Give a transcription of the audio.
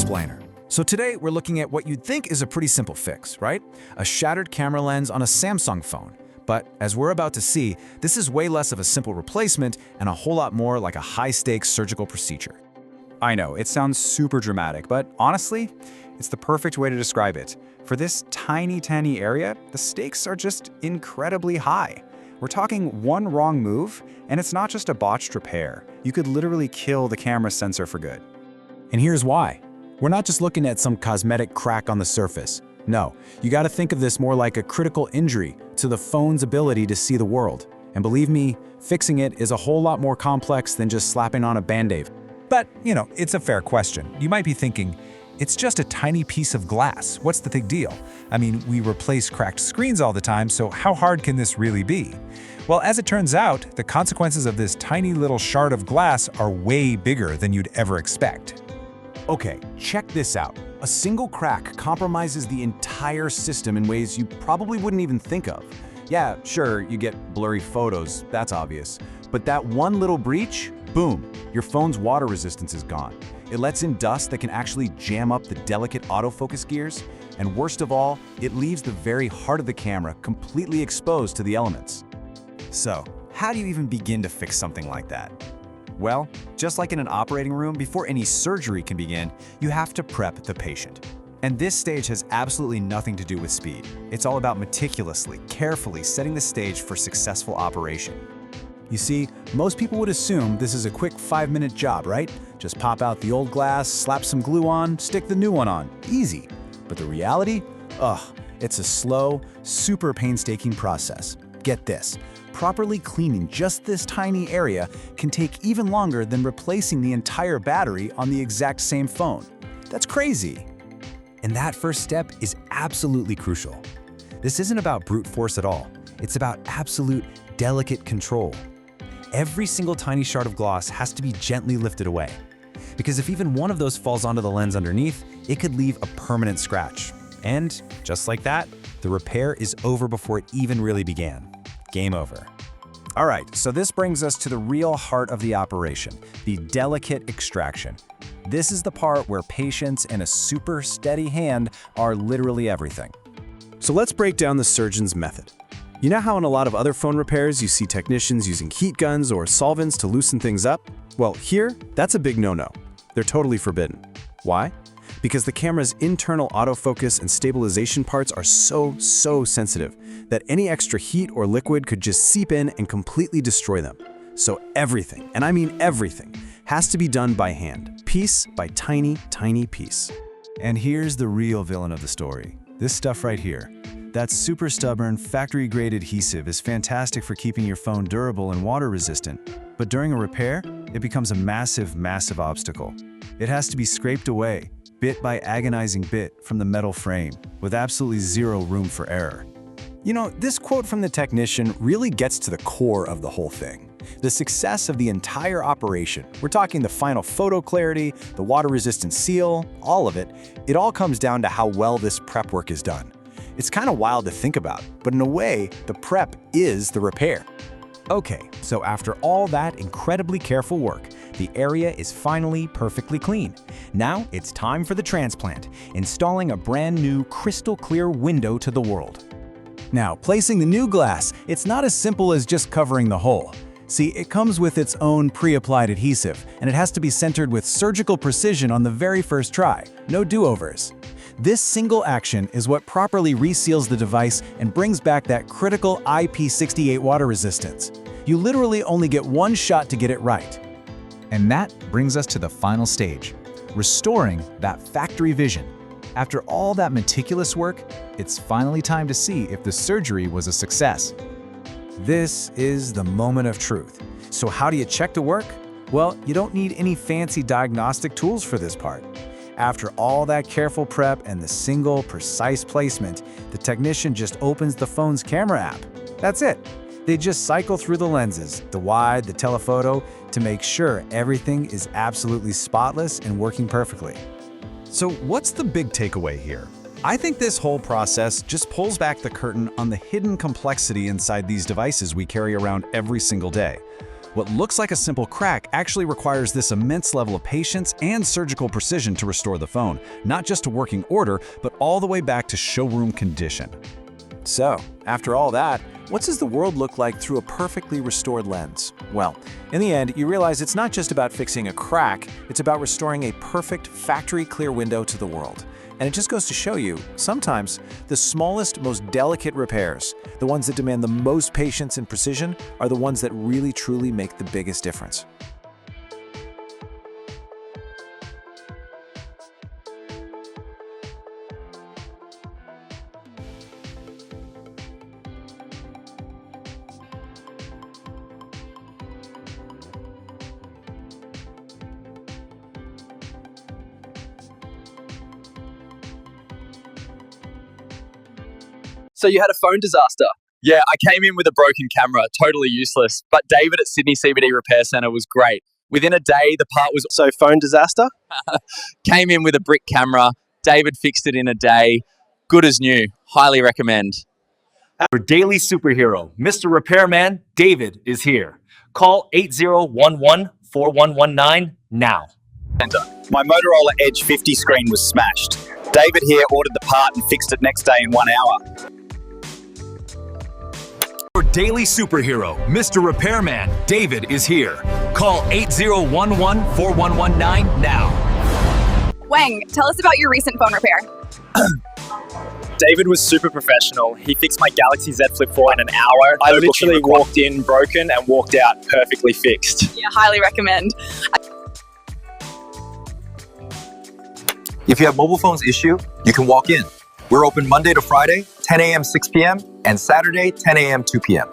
explainer. So today we're looking at what you'd think is a pretty simple fix, right? A shattered camera lens on a Samsung phone. But as we're about to see, this is way less of a simple replacement and a whole lot more like a high-stakes surgical procedure. I know, it sounds super dramatic, but honestly, it's the perfect way to describe it. For this tiny area, the stakes are just incredibly high. We're talking one wrong move, and it's not just a botched repair. You could literally kill the camera sensor for good. And here's why. We're not just looking at some cosmetic crack on the surface. No, you gotta think of this more like a critical injury to the phone's ability to see the world. And believe me, fixing it is a whole lot more complex than just slapping on a Band-Aid. But, it's a fair question. You might be thinking, it's just a tiny piece of glass. What's the big deal? I mean, we replace cracked screens all the time, so how hard can this really be? Well, as it turns out, the consequences of this tiny little shard of glass are way bigger than you'd ever expect. Okay, check this out. A single crack compromises the entire system in ways you probably wouldn't even think of. Yeah, sure, you get blurry photos, that's obvious. But that one little breach, boom, your phone's water resistance is gone. It lets in dust that can actually jam up the delicate autofocus gears. And worst of all, it leaves the very heart of the camera completely exposed to the elements. So, how do you even begin to fix something like that? Well, just like in an operating room, before any surgery can begin, you have to prep the patient. And this stage has absolutely nothing to do with speed. It's all about meticulously, carefully setting the stage for successful operation. You see, most people would assume this is a quick 5-minute job, right? Just pop out the old glass, slap some glue on, stick the new one on. Easy. But the reality? It's a slow, super painstaking process. Get this. Properly cleaning just this tiny area can take even longer than replacing the entire battery on the exact same phone. That's crazy. And that first step is absolutely crucial. This isn't about brute force at all. It's about absolute, delicate control. Every single tiny shard of gloss has to be gently lifted away. Because if even one of those falls onto the lens underneath, it could leave a permanent scratch. And just like that, the repair is over before it even really began. Game over. All right, so this brings us to the real heart of the operation, the delicate extraction. This is the part where patience and a super steady hand are literally everything. So let's break down the surgeon's method. You know how in a lot of other phone repairs you see technicians using heat guns or solvents to loosen things up? Well, here, that's a big no-no. They're totally forbidden. Why? Because the camera's internal autofocus and stabilization parts are so sensitive that any extra heat or liquid could just seep in and completely destroy them. So everything, and I mean everything, has to be done by hand, piece by tiny piece. And here's the real villain of the story. This stuff right here. That super stubborn, factory-grade adhesive is fantastic for keeping your phone durable and water-resistant. But during a repair, it becomes a massive obstacle. It has to be scraped away, bit by agonizing bit, from the metal frame, with absolutely zero room for error. This quote from the technician really gets to the core of the whole thing. The success of the entire operation. We're talking the final photo clarity, the water-resistant seal, all of it. It all comes down to how well this prep work is done. It's kind of wild to think about, but in a way, the prep is the repair. Okay, so after all that incredibly careful work, the area is finally perfectly clean. Now it's time for the transplant, installing a brand new crystal clear window to the world. Now, placing the new glass, it's not as simple as just covering the hole. See, it comes with its own pre-applied adhesive, and it has to be centered with surgical precision on the very first try. No do-overs. This single action is what properly reseals the device and brings back that critical IP68 water resistance. You literally only get one shot to get it right. And that brings us to the final stage, restoring that factory vision. After all that meticulous work, it's finally time to see if the surgery was a success. This is the moment of truth. So how do you check the work? Well, you don't need any fancy diagnostic tools for this part. After all that careful prep and the single, precise placement, the technician just opens the phone's camera app. That's it. They just cycle through the lenses, the wide, the telephoto, to make sure everything is absolutely spotless and working perfectly. So what's the big takeaway here? I think this whole process just pulls back the curtain on the hidden complexity inside these devices we carry around every single day. What looks like a simple crack actually requires this immense level of patience and surgical precision to restore the phone, not just to working order, but all the way back to showroom condition. So, after all that, what does the world look like through a perfectly restored lens? Well, in the end, you realize it's not just about fixing a crack, it's about restoring a perfect factory-clear window to the world. And it just goes to show you, sometimes, the smallest, most delicate repairs, the ones that demand the most patience and precision, are the ones that really truly make the biggest difference. So you had a phone disaster? Yeah, I came in with a broken camera, totally useless. But David at Sydney CBD Repair Centre was great. Within a day, the part was... So phone disaster? Came in with a brick camera. David fixed it in a day. Good as new. Highly recommend. Our daily superhero, Mr. Repairman, David, is here. Call 8011-4119 now. My Motorola Edge 50 screen was smashed. David here ordered the part and fixed it next day in 1 hour. Our daily superhero, Mr. Repairman, David, is here. Call 8011-4119 now. Wang, tell us about your recent phone repair. David was super professional. He fixed my Galaxy Z Flip 4 in an hour. I literally walked in broken and walked out perfectly fixed. Yeah, highly recommend. If you have mobile phones issue, you can walk in. We're open Monday to Friday, 10 a.m. 6 p.m. and Saturday, 10 a.m. 2 p.m.